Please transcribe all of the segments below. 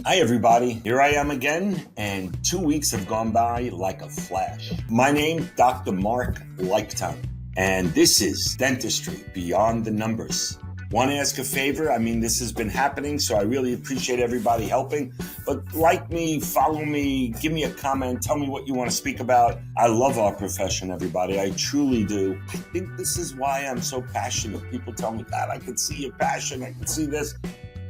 Hi everybody, here I am again, and 2 weeks have gone by like a flash. My name, Dr. Marc Liechtung, and this is Dentistry Beyond the Numbers. Want to ask a favor? This has been happening, so I really appreciate everybody helping. But like me, follow me, give me a comment, tell me what you want to speak about. I love our profession, everybody. I truly do. I think this is why I'm so passionate. People tell me, God, I can see your passion, I can see this.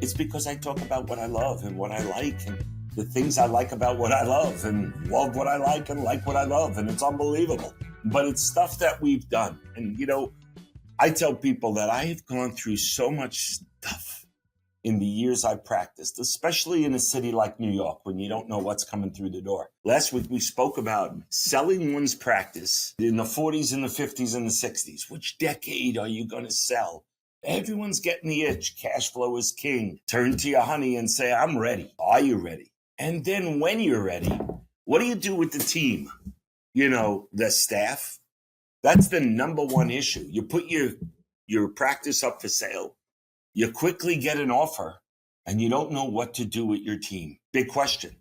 It's because I talk about what I love and what I like and the things I like about what I love and love what I like and like what I love. And it's unbelievable. But it's stuff that we've done. And, I tell people that I have gone through so much stuff in the years I practiced, especially in a city like New York when you don't know what's coming through the door. Last week, we spoke about selling one's practice in the 40s and the 50s and the 60s. Which decade are you going to sell? Everyone's getting the itch. Cash flow is king. Turn to your honey and say, I'm ready. Are you ready? And then when you're ready, what do you do with the team? The staff. That's the number one issue. You put your practice up for sale. You quickly get an offer and you don't know what to do with your team. Big question.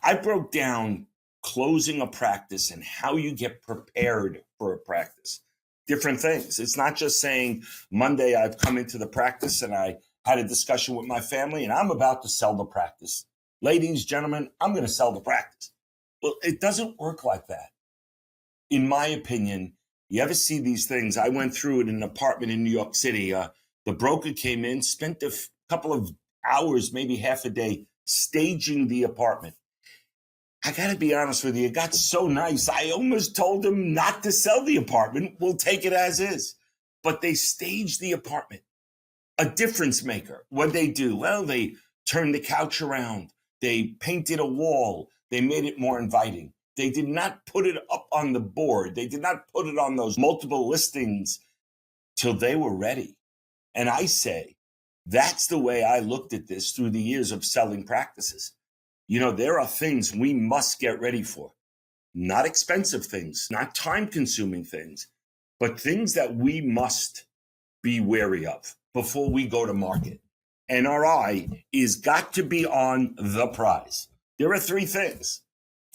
I broke down closing a practice and how you get prepared for a practice. Different things. It's not just saying Monday I've come into the practice and I had a discussion with my family and I'm about to sell the practice. Ladies, gentlemen, I'm going to sell the practice. Well, it doesn't work like that. In my opinion, you ever see these things? I went through it in an apartment in New York City. The broker came in, spent a couple of hours, maybe half a day, staging the apartment. I got to be honest with you, it got so nice. I almost told them not to sell the apartment. We'll take it as is. But they staged the apartment. A difference maker. What'd they do? Well, they turned the couch around. They painted a wall. They made it more inviting. They did not put it up on the board. They did not put it on those multiple listings till they were ready. And I say, that's the way I looked at this through the years of selling practices. There are things we must get ready for. Not expensive things, not time-consuming things, but things that we must be wary of before we go to market. And our eye is got to be on the prize. There are three things.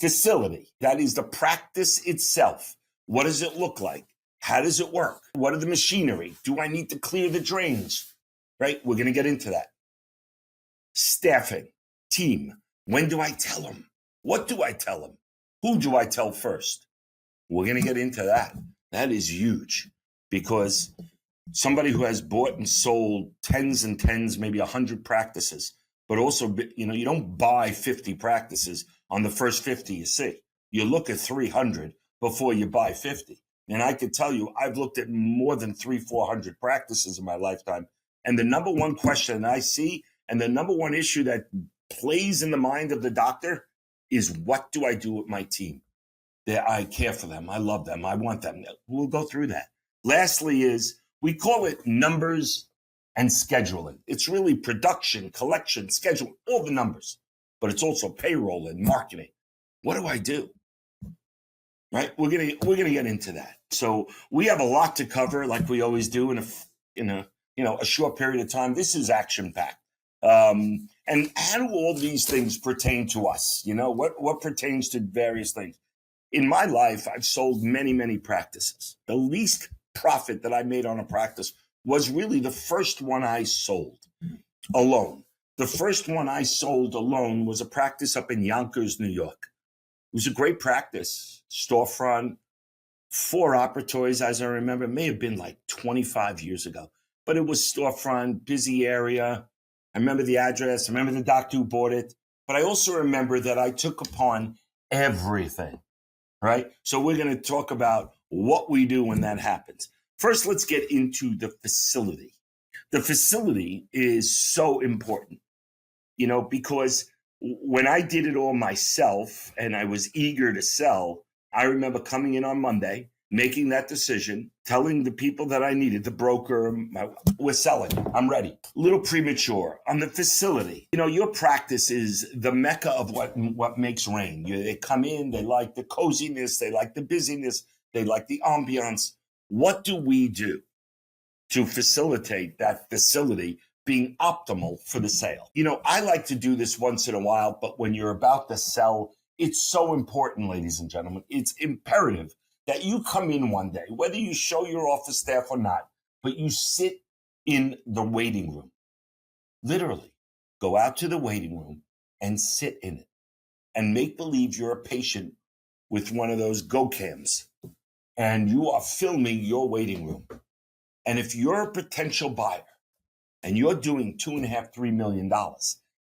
Facility, that is the practice itself. What does it look like? How does it work? What are the machinery? Do I need to clear the drains? Right? We're going to get into that. Staffing, team. When do I tell them? What do I tell them? Who do I tell first? We're going to get into that. That is huge because somebody who has bought and sold tens and tens, maybe 100 practices, but also, you don't buy 50 practices on the first 50 you see. You look at 300 before you buy 50. And I could tell you, I've looked at more than 300-400 practices in my lifetime. And the number one question I see and the number one issue that plays in the mind of the doctor is, what do I do with my team? I care for them. I love them. I want them. We'll go through that. Lastly is, we call it numbers and scheduling. It's really production, collection, schedule, all the numbers. But it's also payroll and marketing. What do I do? Right? We're gonna get into that. So we have a lot to cover, like we always do in a short period of time. This is action packed. And how do all these things pertain to us? What pertains to various things? In my life, I've sold many, many practices. The least profit that I made on a practice was really the first one I sold alone. The first one I sold alone was a practice up in Yonkers, New York. It was a great practice, storefront, 4 operatories, as I remember. It may have been like 25 years ago, but it was storefront, busy area. I remember the address. I remember the doctor who bought it. But I also remember that I took upon everything, right? So we're going to talk about what we do when that happens. First, let's get into the facility. The facility is so important, because when I did it all myself and I was eager to sell, I remember coming in on Monday, making that decision, telling the people that I needed, the broker, we're selling, I'm ready. A little premature. On the facility, your practice is the mecca of what makes rain. They come in, they like the coziness, they like the busyness, they like the ambiance. What do we do to facilitate that facility being optimal for the sale. I like to do this once in a while, but when you're about to sell, it's so important, ladies and gentlemen. It's imperative that you come in one day, whether you show your office staff or not, but you sit in the waiting room. Literally, go out to the waiting room and sit in it and make believe you're a patient with one of those go cams and you are filming your waiting room. And if you're a potential buyer and you're doing $2.5, $3 million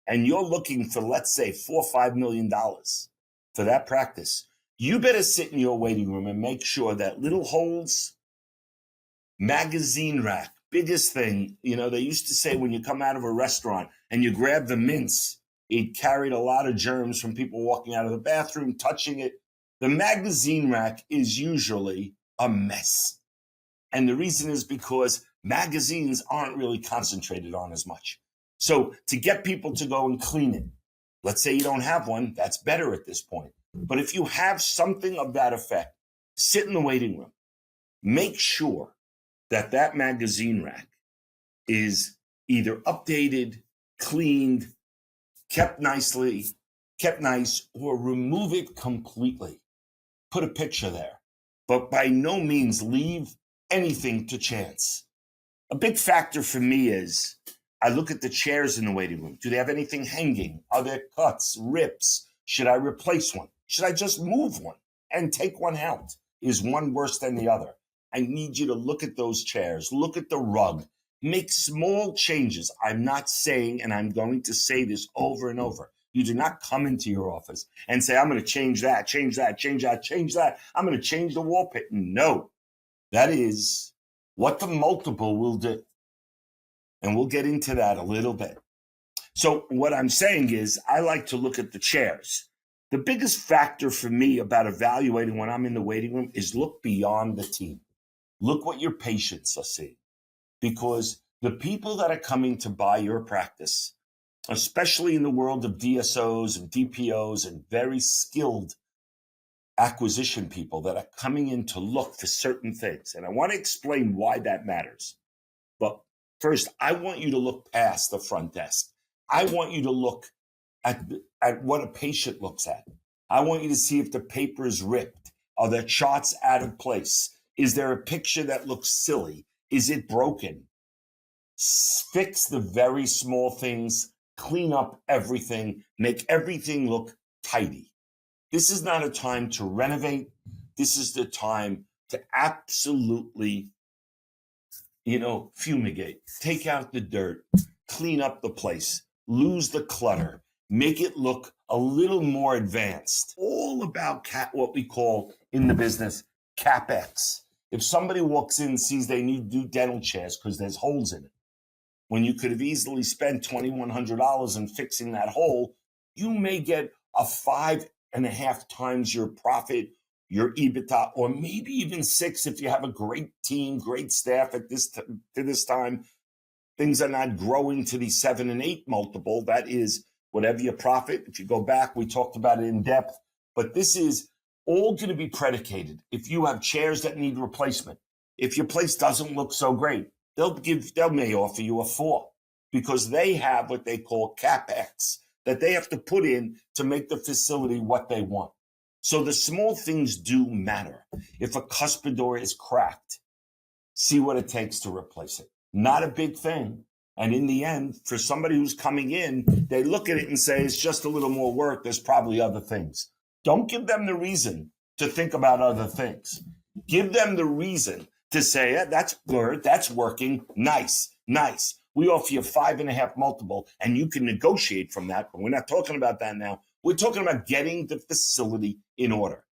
and you're looking for, let's say, $4 or $5 million for that practice, you better sit in your waiting room and make sure that little holes, magazine rack, biggest thing, they used to say when you come out of a restaurant and you grab the mince, it carried a lot of germs from people walking out of the bathroom, touching it. The magazine rack is usually a mess. And the reason is because magazines aren't really concentrated on as much. So to get people to go and clean it, let's say you don't have one, that's better at this point. But if you have something of that effect, sit in the waiting room. Make sure that that magazine rack is either updated, cleaned, kept nice, or remove it completely. Put a picture there. But by no means leave anything to chance. A big factor for me is I look at the chairs in the waiting room. Do they have anything hanging? Are there cuts, rips? Should I replace one? Should I just move one and take one out? Is one worse than the other? I need you to look at those chairs, look at the rug, make small changes. I'm not saying, and I'm going to say this over and over, you do not come into your office and say, I'm going to change that, change that, change that, change that. I'm going to change the wall pit. No, that is what the multiple will do. And we'll get into that a little bit. So what I'm saying is I like to look at the chairs. The biggest factor for me about evaluating when I'm in the waiting room is look beyond the team. Look what your patients are seeing. Because the people that are coming to buy your practice, especially in the world of DSOs and DPOs and very skilled acquisition people that are coming in to look for certain things. And I want to explain why that matters. But first, I want you to look past the front desk. I want you to look at what a patient looks at. I want you to see if the paper is ripped. Are the charts out of place? Is there a picture that looks silly? Is it broken? Fix the very small things, clean up everything, make everything look tidy. This is not a time to renovate. This is the time to absolutely, fumigate, take out the dirt, clean up the place, lose the clutter, make it look a little more advanced. All about what we call in the business CapEx. If somebody walks in and sees they need new dental chairs because there's holes in it, when you could have easily spent $2,100 in fixing that hole, you may get a 5.5 times your profit, your EBITDA, or maybe even 6 if you have a great team, great staff at this time. Things are not growing to the 7 and 8 multiple. That is whatever your profit. If you go back, we talked about it in depth. But this is all going to be predicated. If you have chairs that need replacement, if your place doesn't look so great, they may offer you a 4 because they have what they call CapEx that they have to put in to make the facility what they want. So the small things do matter. If a cuspidor is cracked, see what it takes to replace it. Not a big thing. And in the end, for somebody who's coming in, they look at it and say, it's just a little more work. There's probably other things. Don't give them the reason to think about other things. Give them the reason to say, that's good, that's working, nice. We offer you 5.5 multiple, and you can negotiate from that, but we're not talking about that now. We're talking about getting the facility in order.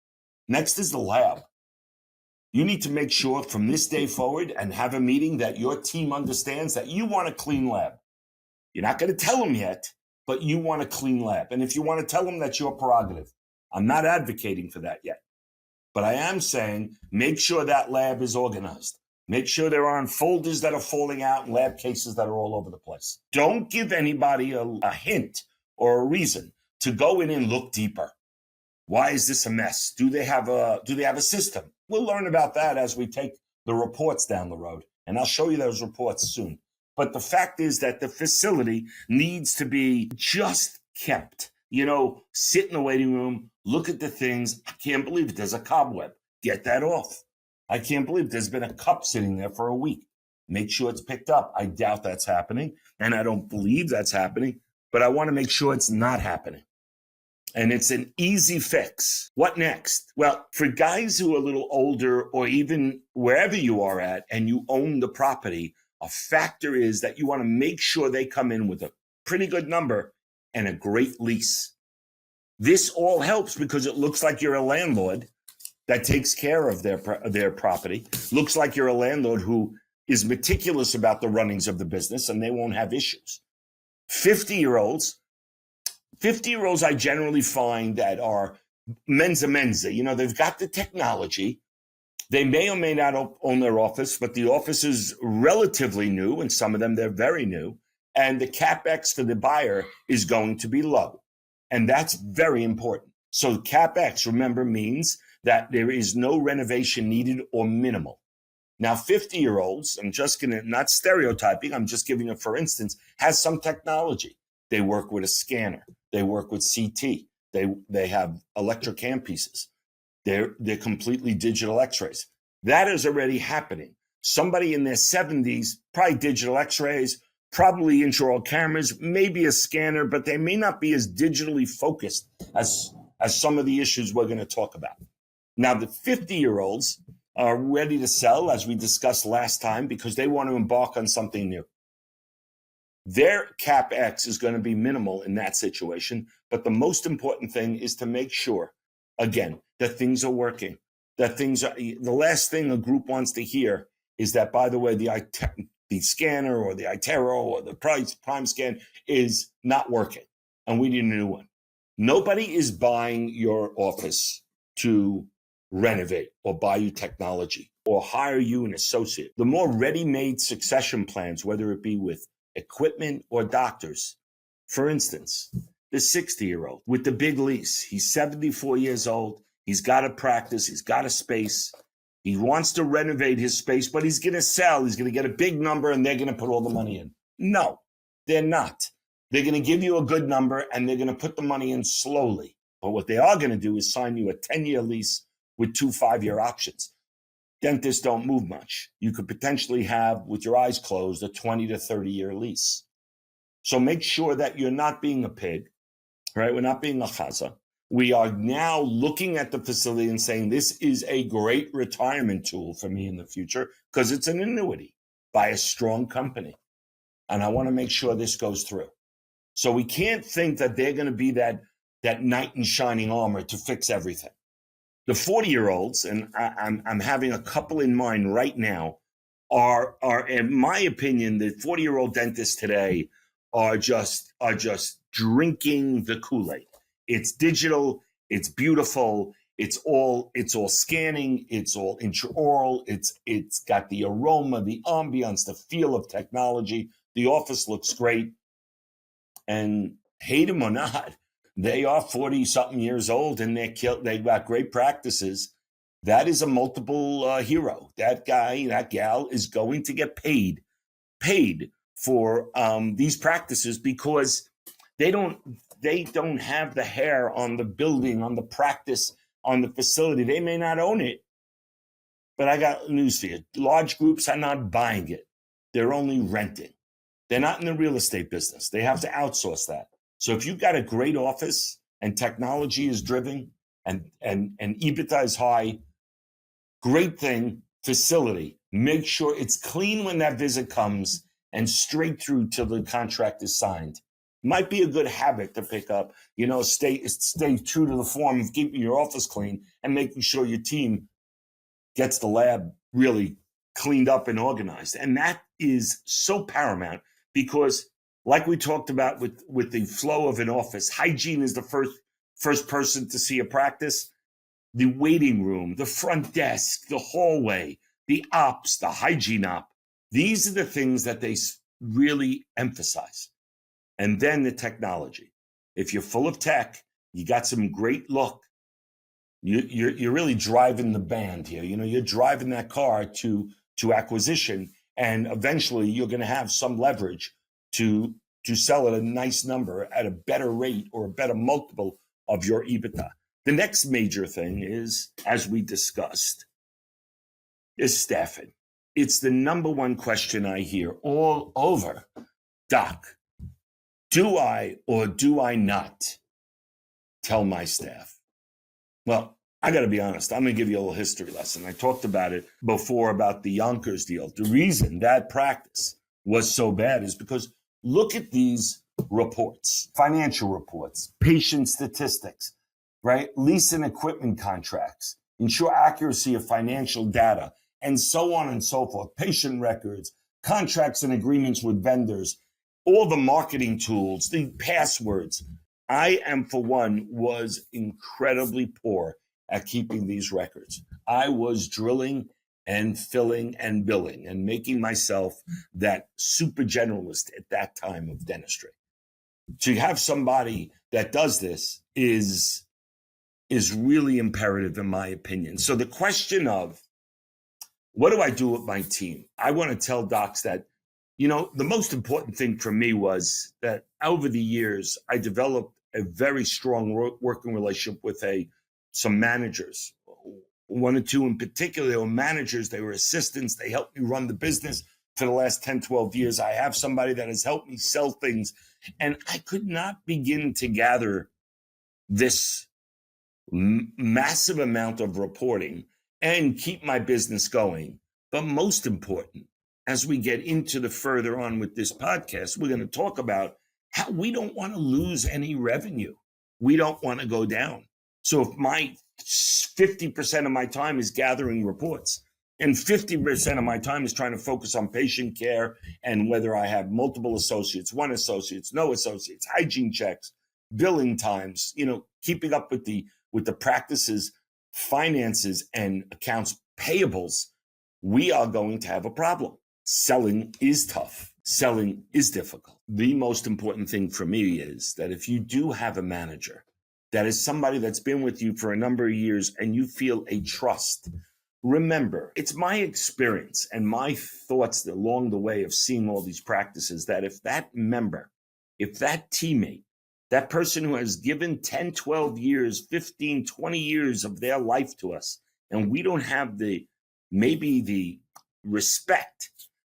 Next is the lab. You need to make sure from this day forward and have a meeting that your team understands that you want a clean lab. You're not going to tell them yet, but you want a clean lab. And if you want to tell them, that's your prerogative. I'm not advocating for that yet. But I am saying make sure that lab is organized. Make sure there aren't folders that are falling out and lab cases that are all over the place. Don't give anybody a hint or a reason to go in and look deeper. Why is this a mess? Do they have a system? We'll learn about that as we take the reports down the road. And I'll show you those reports soon. But the fact is that the facility needs to be just kept. Sit in the waiting room, look at the things. I can't believe it. There's a cobweb. Get that off. I can't believe there's been a cup sitting there for a week. Make sure it's picked up. I doubt that's happening, and I don't believe that's happening, but I want to make sure it's not happening. And it's an easy fix. What next? Well, for guys who are a little older, or even wherever you are at and you own the property, a factor is that you want to make sure they come in with a pretty good number and a great lease. This all helps because it looks like you're a landlord that takes care of their property. Looks like you're a landlord who is meticulous about the runnings of the business, and they won't have issues. 50-year-olds I generally find that are mensa. They've got the technology. They may or may not own their office, but the office is relatively new, and some of them, they're very new. And the CapEx for the buyer is going to be low. And that's very important. So CapEx, remember, means that there is no renovation needed or minimal. Now, 50-year-olds, I'm just going to, not stereotyping, I'm just giving it for instance, has some technology. They work with a scanner. They work with CT. They have electric handpieces. They're completely digital x-rays. That is already happening. Somebody in their 70s, probably digital x-rays, probably intraoral cameras, maybe a scanner, but they may not be as digitally focused as some of the issues we're going to talk about. Now, the 50-year-olds are ready to sell, as we discussed last time, because they want to embark on something new. Their CapEx is going to be minimal in that situation, but the most important thing is to make sure, again, that things are working, the last thing a group wants to hear is that, by the way, the scanner or the iTero or the Prime Scan is not working, and we need a new one. Nobody is buying your office to renovate or buy you technology or hire you an associate. The more ready-made succession plans, whether it be with equipment or doctors, for instance, the 60-year-old with the big lease, he's 74 years old, he's got a practice, he's got a space, he wants to renovate his space, but he's going to sell, he's going to get a big number, and they're going to put all the money in. No, they're not. They're going to give you a good number, and they're going to put the money in slowly. But what they are going to do is sign you a 10-year lease with 2 5-year options. Dentists don't move much. You could potentially have, with your eyes closed, a 20 to 30-year lease. So make sure that you're not being a pig, right? We're not being a chaza. We are now looking at the facility and saying, this is a great retirement tool for me in the future because it's an annuity by a strong company. And I want to make sure this goes through. So we can't think that they're going to be that knight in shining armor to fix everything. The 40-year-olds, and I'm having a couple in mind right now, are in my opinion, the 40-year-old dentists today are just drinking the Kool-Aid. It's digital, it's beautiful, it's all scanning, it's all intraoral, it's got the aroma, the ambiance, the feel of technology. The office looks great, and hate them or not, they are 40-something years old, and they've got great practices. That is a multiple hero. That guy, that gal is going to get paid for these practices because they don't have the hair on the building, on the practice, on the facility. They may not own it, but I got news for you. Large groups are not buying it. They're only renting. They're not in the real estate business. They have to outsource that. So if you've got a great office and technology is driven and EBITDA is high, great thing, facility. Make sure it's clean when that visit comes and straight through till the contract is signed. Might be a good habit to pick up. Stay true to the form of keeping your office clean and making sure your team gets the lab really cleaned up and organized. And that is so paramount because, like we talked about with the flow of an office, hygiene is the first person to see a practice. The waiting room, the front desk, the hallway, the ops, the hygiene op. These are the things that they really emphasize. And then the technology. If you're full of tech, you got some great look. You're really driving the band here. You're driving that car to acquisition, And eventually you're going to have some leverage to sell at a nice number at a better rate or a better multiple of your EBITDA. The next major thing is, as we discussed, is staffing. It's the number one question I hear all over. Doc, do I or do I not tell my staff? Well, I got to be honest. I'm going to give you a little history lesson. I talked about it before about the Yonkers deal. The reason that practice was so bad is because look at these reports, financial reports, patient statistics, right? Lease and equipment contracts, ensure accuracy of financial data, and so on and so forth. Patient records, contracts and agreements with vendors, all the marketing tools, the passwords. I am, for one, was incredibly poor at keeping these records. I was drilling and filling and billing and making myself that super generalist at that time of dentistry. To have somebody that does this is really imperative, in my opinion. So the question of, what do I do with my team? I want to tell docs that, the most important thing for me was that over the years, I developed a very strong working relationship with some managers. One or two in particular, they were managers, they were assistants, they helped me run the business for the last 10, 12 years. I have somebody that has helped me sell things, and I could not begin to gather this massive amount of reporting and keep my business going. But most important, as we get into the further on with this podcast, we're going to talk about how we don't want to lose any revenue. We don't want to go down. So if my 50% of my time is gathering reports and 50% of my time is trying to focus on patient care and whether I have multiple associates, one associates, no associates, hygiene checks, billing times, keeping up with the practices, finances, and accounts payables, we are going to have a problem. Selling is tough. Selling is difficult. The most important thing for me is that if you do have a manager that is somebody that's been with you for a number of years and you feel a trust, remember, it's my experience and my thoughts along the way of seeing all these practices that if that member, if that teammate, that person who has given 10, 12 years, 15, 20 years of their life to us, and we don't have the respect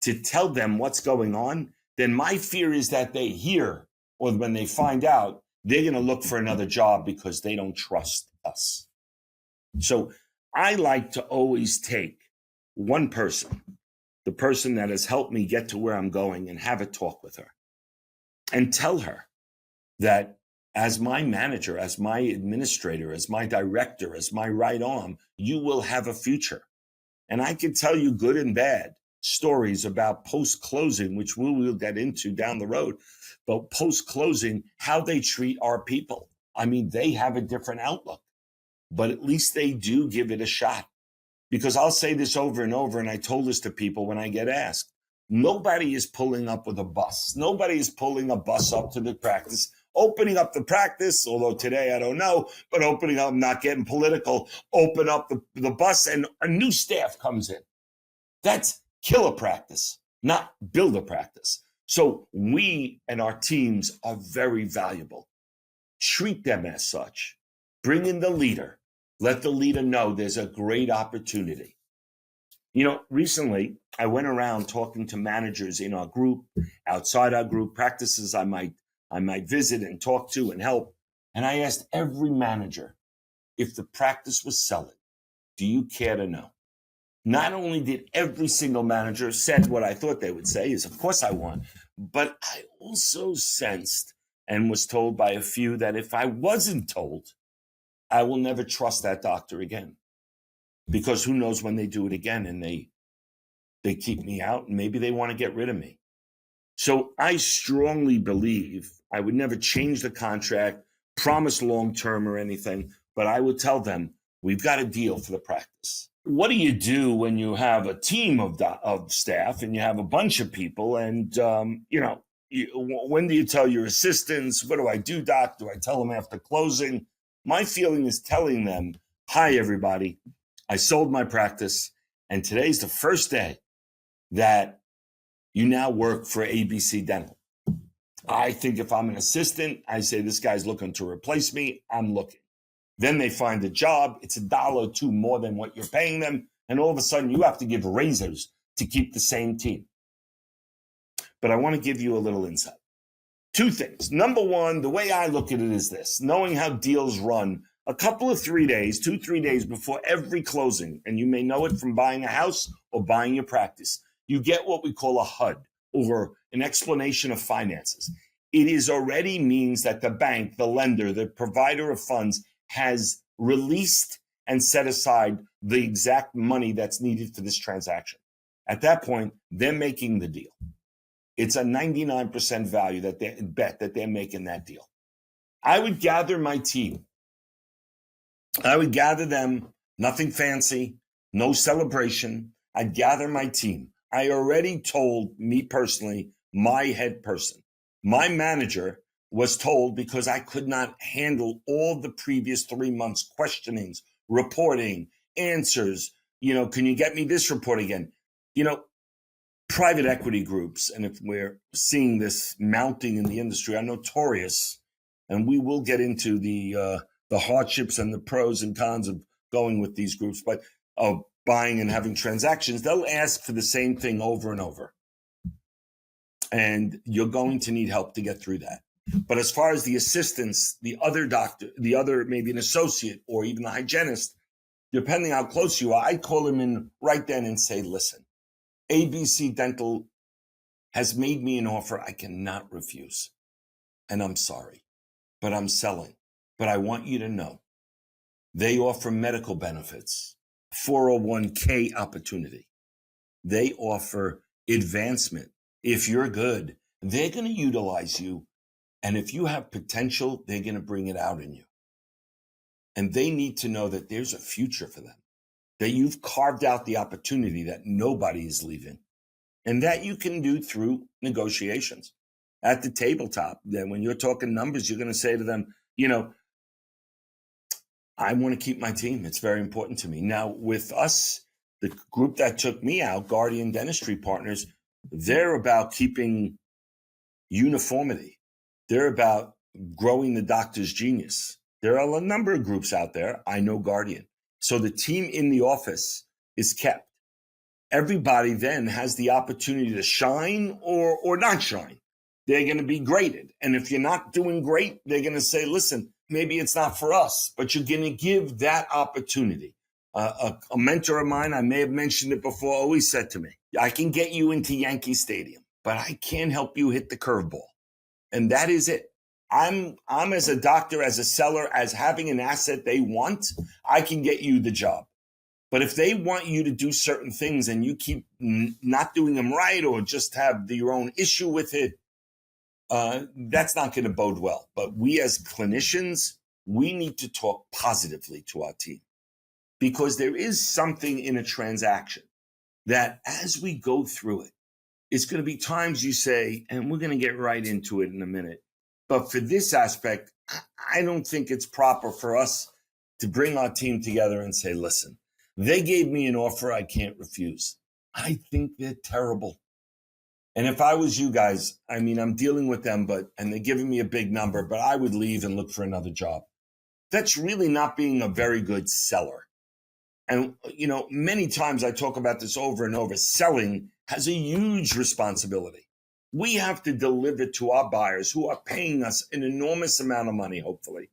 to tell them what's going on, then my fear is that they hear, or when they find out, they're going to look for another job because they don't trust us. So I like to always take one person, the person that has helped me get to where I'm going, and have a talk with her and tell her that as my manager, as my administrator, as my director, as my right arm, you will have a future. And I can tell you good and bad stories about post-closing, which we will get into down the road, but post-closing, how they treat our people. I mean, they have a different outlook, but at least they do give it a shot. Because I'll say this over and over, and I told this to people when I get asked, nobody is pulling up with a bus. Nobody is pulling a bus up to the practice, opening up the practice, although today I don't know, but opening up, not getting political, open up the bus and a new staff comes in. That's kill a practice, not build a practice. So we and our teams are very valuable. Treat them as such. Bring in the leader. Let the leader know there's a great opportunity. Recently I went around talking to managers in our group, outside our group, practices I might visit and talk to and help. And I asked every manager, if the practice was selling, do you care to know? Not only did every single manager said what I thought they would say is, of course I want, but I also sensed and was told by a few that if I wasn't told, I will never trust that doctor again. Because who knows when they do it again and they keep me out and maybe they want to get rid of me. So I strongly believe I would never change the contract, promise long-term or anything, but I would tell them, we've got a deal for the practice. What do you do when you have a team of staff and you have a bunch of people and, when do you tell your assistants, what do I do, doc? Do I tell them after closing? My feeling is telling them, hi, everybody. I sold my practice, and today's the first day that You now work for ABC Dental. I think if I'm an assistant, I say, this guy's looking to replace me, I'm looking. Then they find a job, it's $1 or $2 more than what you're paying them, and all of a sudden you have to give raises to keep the same team. But I want to give you a little insight. Two things. Number one, the way I look at it is this: knowing how deals run, a couple of 3 days, 2-3 days before every closing, and you may know it from buying a house or buying your practice, you get what we call a HUD, or an explanation of finances. It is already means that the bank, the lender, the provider of funds has released and set aside the exact money that's needed for this transaction. At that point, they're making the deal. It's a 99% value that they bet that they're making that deal. I would gather my team. I would gather them, nothing fancy, no celebration. I'd gather my team. I already told, me personally, my head person. My manager was told, because I could not handle all the previous 3 months questionings, reporting, answers. Can you get me this report again? Private equity groups, and if we're seeing this mounting in the industry, are notorious, and we will get into the hardships and the pros and cons of going with these groups, but of buying and having transactions. They'll ask for the same thing over and over, and you're going to need help to get through that. But as far as the assistants, the other doctor, the other maybe an associate or even the hygienist, depending how close you are, I'd call him in right then and say, listen, ABC Dental has made me an offer I cannot refuse. And I'm sorry, but I'm selling. But I want you to know they offer medical benefits, 401k opportunity. They offer advancement. If you're good, they're going to utilize you. And if you have potential, they're going to bring it out in you. And they need to know that there's a future for them, that you've carved out the opportunity that nobody is leaving, and that you can do through negotiations at the tabletop. Then when you're talking numbers, you're going to say to them, I want to keep my team. It's very important to me. Now, with us, the group that took me out, Guardian Dentistry Partners, they're about keeping uniformity. They're about growing the doctor's genius. There are a number of groups out there. I know Guardian. So the team in the office is kept. Everybody then has the opportunity to shine or not shine. They're going to be graded. And if you're not doing great, they're going to say, listen, maybe it's not for us, but you're going to give that opportunity. A mentor of mine, I may have mentioned it before, always said to me, I can get you into Yankee Stadium, but I can't help you hit the curveball. And that is it. I'm as a doctor, as a seller, as having an asset they want, I can get you the job. But if they want you to do certain things and you keep not doing them right, or just have your own issue with it, that's not going to bode well. But we as clinicians, we need to talk positively to our team, because there is something in a transaction that as we go through it, it's going to be times you say, and we're going to get right into it in a minute, but for this aspect, I don't think it's proper for us to bring our team together and say, listen, they gave me an offer I can't refuse. I think they're terrible. And if I was you guys, I'm dealing with them, and they're giving me a big number, but I would leave and look for another job. That's really not being a very good seller. And, many times I talk about this over and over. Selling has a huge responsibility. We have to deliver to our buyers, who are paying us an enormous amount of money, hopefully.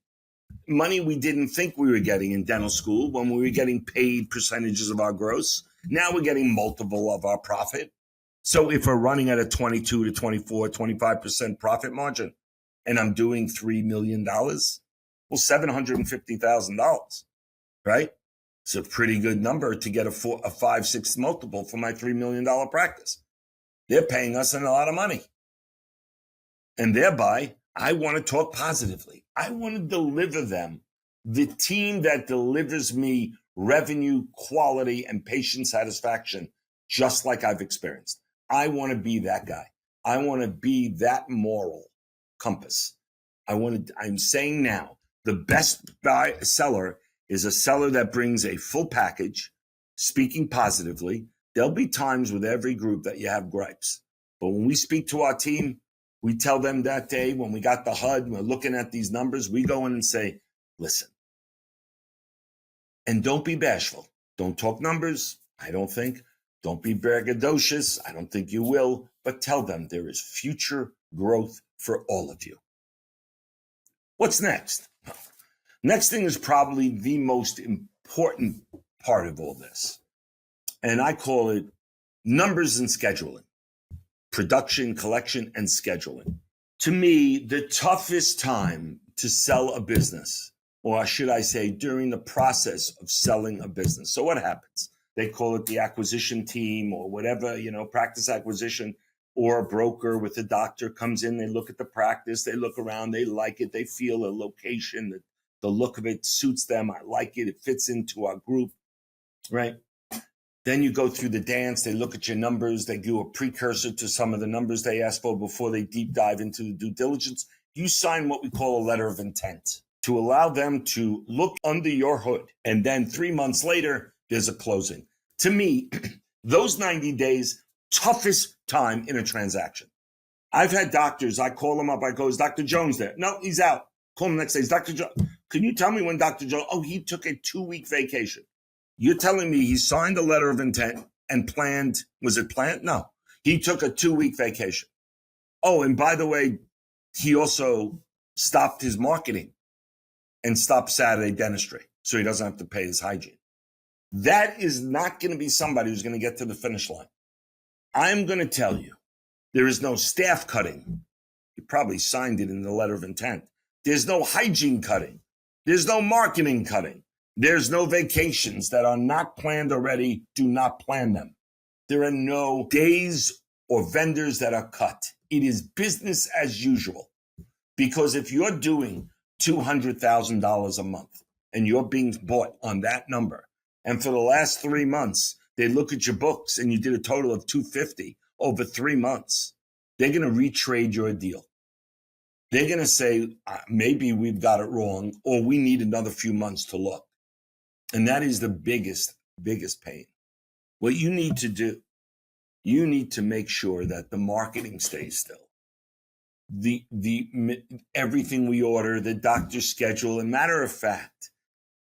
Money we didn't think we were getting in dental school when we were getting paid percentages of our gross. Now we're getting multiple of our profit. So if we're running at a 22 to 24, 25% profit margin, and I'm doing $3 million, well, $750,000, right? It's a pretty good number to get a 5-6 multiple for my $3 million practice. They're paying us a lot of money. And thereby, I want to talk positively. I want to deliver them the team that delivers me revenue, quality, and patient satisfaction, just like I've experienced. I want to be that guy. I want to be that moral compass. I'm saying now, the best seller is a seller that brings a full package, speaking positively. There'll be times with every group that you have gripes, But when we speak to our team, we tell them that day when we got the HUD, we're looking at these numbers, we go in and say, listen, and don't be bashful. Don't talk numbers, I don't think. Don't be braggadocious, I don't think you will. But tell them there is future growth for all of you. What's next? Next thing is probably the most important part of all this. And I call it numbers and scheduling. Production, collection, and scheduling. To me, the toughest time to sell a business, or should I say during the process of selling a business. So what happens? They call it the acquisition team or whatever, practice acquisition, or a broker with a doctor comes in, they look at the practice, they look around, they like it, they feel a location, the look of it suits them, I like it, it fits into our group, right? Then you go through the dance, they look at your numbers, they do a precursor to some of the numbers they ask for before they deep dive into the due diligence. You sign what we call a letter of intent to allow them to look under your hood. And then 3 months later, there's a closing. To me, those 90 days, toughest time in a transaction. I've had doctors, I call them up, I go, is Dr. Jones there? No, he's out. Call him the next day, is Dr. Jones? Can you tell me when Dr. Jones, he took a 2-week vacation. You're telling me he signed a letter of intent and planned, was it planned? No. He took a 2-week vacation. Oh, and by the way, he also stopped his marketing and stopped Saturday dentistry so he doesn't have to pay his hygiene. That is not going to be somebody who's going to get to the finish line. I'm going to tell you, there is no staff cutting. You probably signed it in the letter of intent. There's no hygiene cutting. There's no marketing cutting. There's no vacations that are not planned already. Do not plan them. There are no days or vendors that are cut. It is business as usual. Because if you're doing $200,000 a month and you're being bought on that number, and for the last 3 months, they look at your books and you did a total of $250 over 3 months, they're going to retrade your deal. They're going to say, maybe we've got it wrong, or we need another few months to look. And that is the biggest pain. What you need to do, you need to make sure that the marketing stays still. The everything we order, the doctor's schedule. And matter of fact,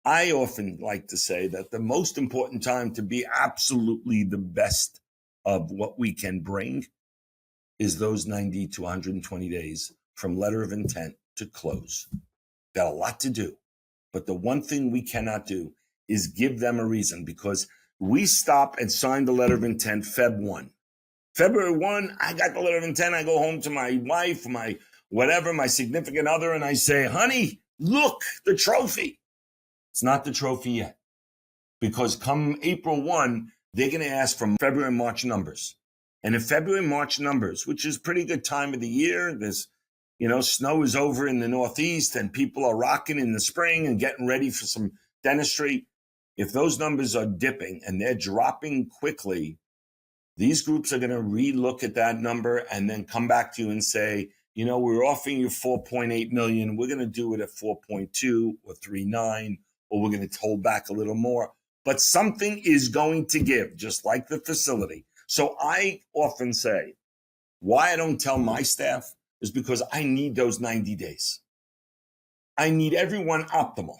I often like to say that the most important time to be absolutely the best of what we can bring is those 90 to 120 days from letter of intent to close. Got a lot to do. But the one thing we cannot do is give them a reason, because we stop and sign the letter of intent Feb 1. February 1, I got the letter of intent. I go home to my wife, my significant other, and I say, honey, look, the trophy. It's not the trophy yet, because come April 1, they're going to ask for February and March numbers. And if February and March numbers, which is pretty good time of the year, there's, snow is over in the Northeast and people are rocking in the spring and getting ready for some dentistry. If those numbers are dipping and they're dropping quickly, these groups are going to relook at that number and then come back to you and say, we're offering you 4.8 million. We're going to do it at 4.2 or 3.9, or we're going to hold back a little more. But something is going to give, just like the facility. So I often say, why I don't tell my staff is because I need those 90 days. I need everyone optimal.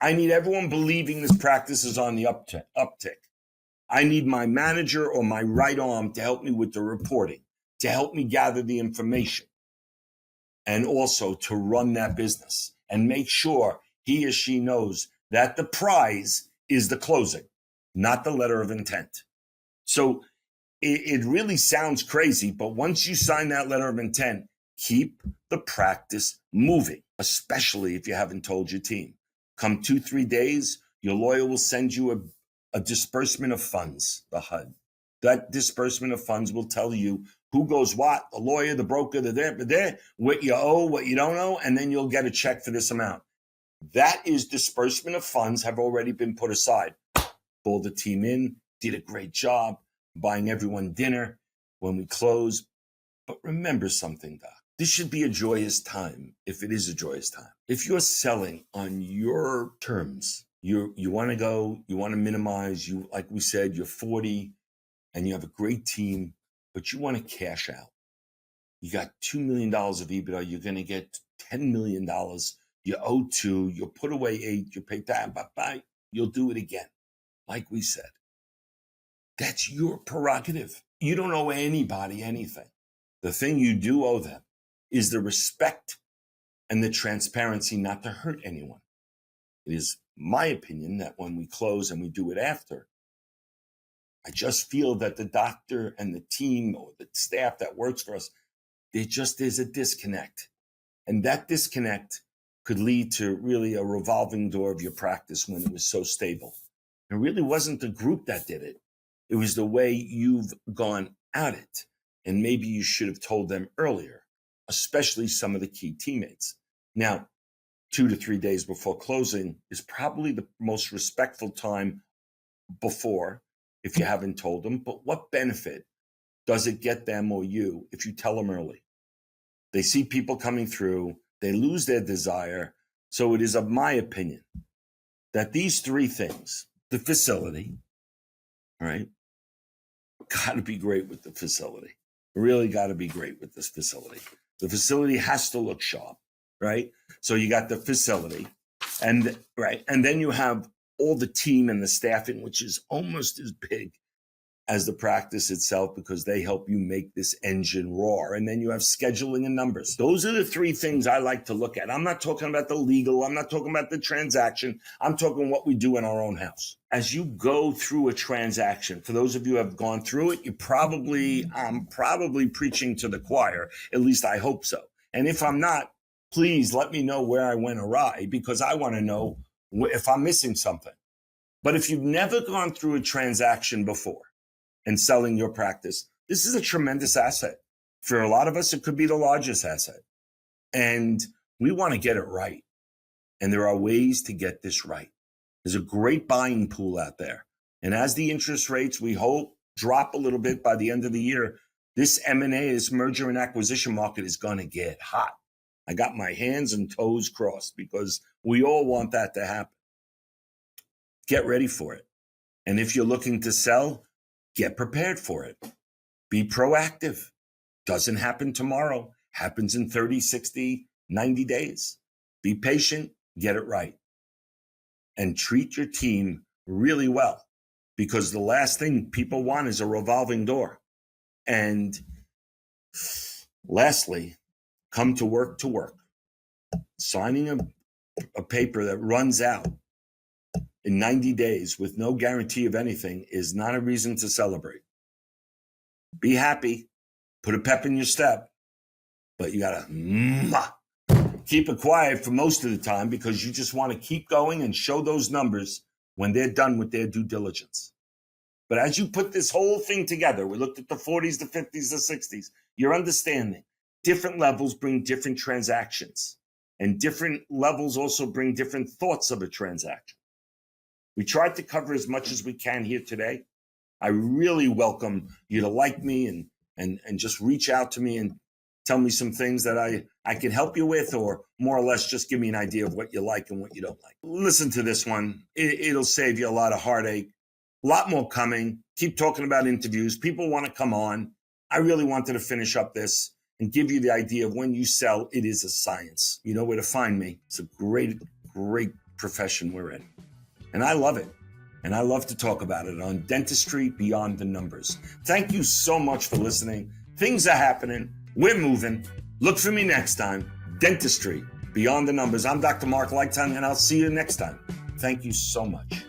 I need everyone believing this practice is on the uptick. I need my manager or my right arm to help me with the reporting, to help me gather the information, and also to run that business and make sure he or she knows that the prize is the closing, not the letter of intent. So it really sounds crazy, but once you sign that letter of intent, keep the practice moving, especially if you haven't told your team. Come 2-3 days, your lawyer will send you a disbursement of funds, the HUD. That disbursement of funds will tell you who goes what, the lawyer, the broker, what you owe, what you don't owe, and then you'll get a check for this amount. That is disbursement of funds have already been put aside. Pulled the team in, did a great job, buying everyone dinner when we close. But remember something, Doc. This should be a joyous time, if it is a joyous time. If you're selling on your terms, you want to go, you want to minimize, like we said, you're 40 and you have a great team, but you want to cash out. You got $2 million of EBITDA. You're going to get $10 million. You owe 2. You'll put away 8. You pay that. Bye. You'll do it again. Like we said, that's your prerogative. You don't owe anybody anything. The thing you do owe them is the respect and the transparency not to hurt anyone. It is my opinion that when we close and we do it after, I just feel that the doctor and the team or the staff that works for us, there just is a disconnect. And that disconnect could lead to really a revolving door of your practice when it was so stable. It really wasn't the group that did it. It was the way you've gone at it. And maybe you should have told them earlier, especially some of the key teammates. Now, 2 to 3 days before closing is probably the most respectful time before, if you haven't told them. But what benefit does it get them or you if you tell them early? They see people coming through, they lose their desire. So it is of my opinion that these 3 things, the facility, right? Got to be great with the facility. Really got to be great with this facility. The facility has to look sharp, right? So you got the facility, and then you have all the team and the staffing, which is almost as big as the practice itself because they help you make this engine roar. And then you have scheduling and numbers. Those are the 3 things I like to look at. I'm not talking about the legal. I'm not talking about the transaction. I'm talking what we do in our own house. As you go through a transaction, for those of you who have gone through it, I'm probably preaching to the choir. At least I hope so. And if I'm not, please let me know where I went awry because I want to know if I'm missing something. But if you've never gone through a transaction before, and selling your practice, this is a tremendous asset. For a lot of us, it could be the largest asset. And we want to get it right. And there are ways to get this right. There's a great buying pool out there. And as the interest rates, we hope, drop a little bit by the end of the year, this M&A, this merger and acquisition market is going to get hot. I got my hands and toes crossed because we all want that to happen. Get ready for it. And if you're looking to sell, get prepared for it. Be proactive. Doesn't happen tomorrow. Happens in 30, 60, 90 days. Be patient. Get it right. And treat your team really well because the last thing people want is a revolving door. And lastly, come to work. Signing a paper that runs out in 90 days with no guarantee of anything is not a reason to celebrate. Be happy, put a pep in your step, but you gotta keep it quiet for most of the time because you just want to keep going and show those numbers when they're done with their due diligence. But as you put this whole thing together, we looked at the 40s, the 50s, the 60s, you're understanding different levels bring different transactions and different levels also bring different thoughts of a transaction. We tried to cover as much as we can here today. I really welcome you to like me and just reach out to me and tell me some things that I can help you with, or more or less just give me an idea of what you like and what you don't like. Listen to this one. It'll save you a lot of heartache. A lot more coming. Keep talking about interviews. People want to come on. I really wanted to finish up this and give you the idea of when you sell, it is a science. You know where to find me. It's a great, great profession we're in. And I love it. And I love to talk about it on Dentistry Beyond the Numbers. Thank you so much for listening. Things are happening. We're moving. Look for me next time. Dentistry Beyond the Numbers. I'm Dr. Marc Liechtung, and I'll see you next time. Thank you so much.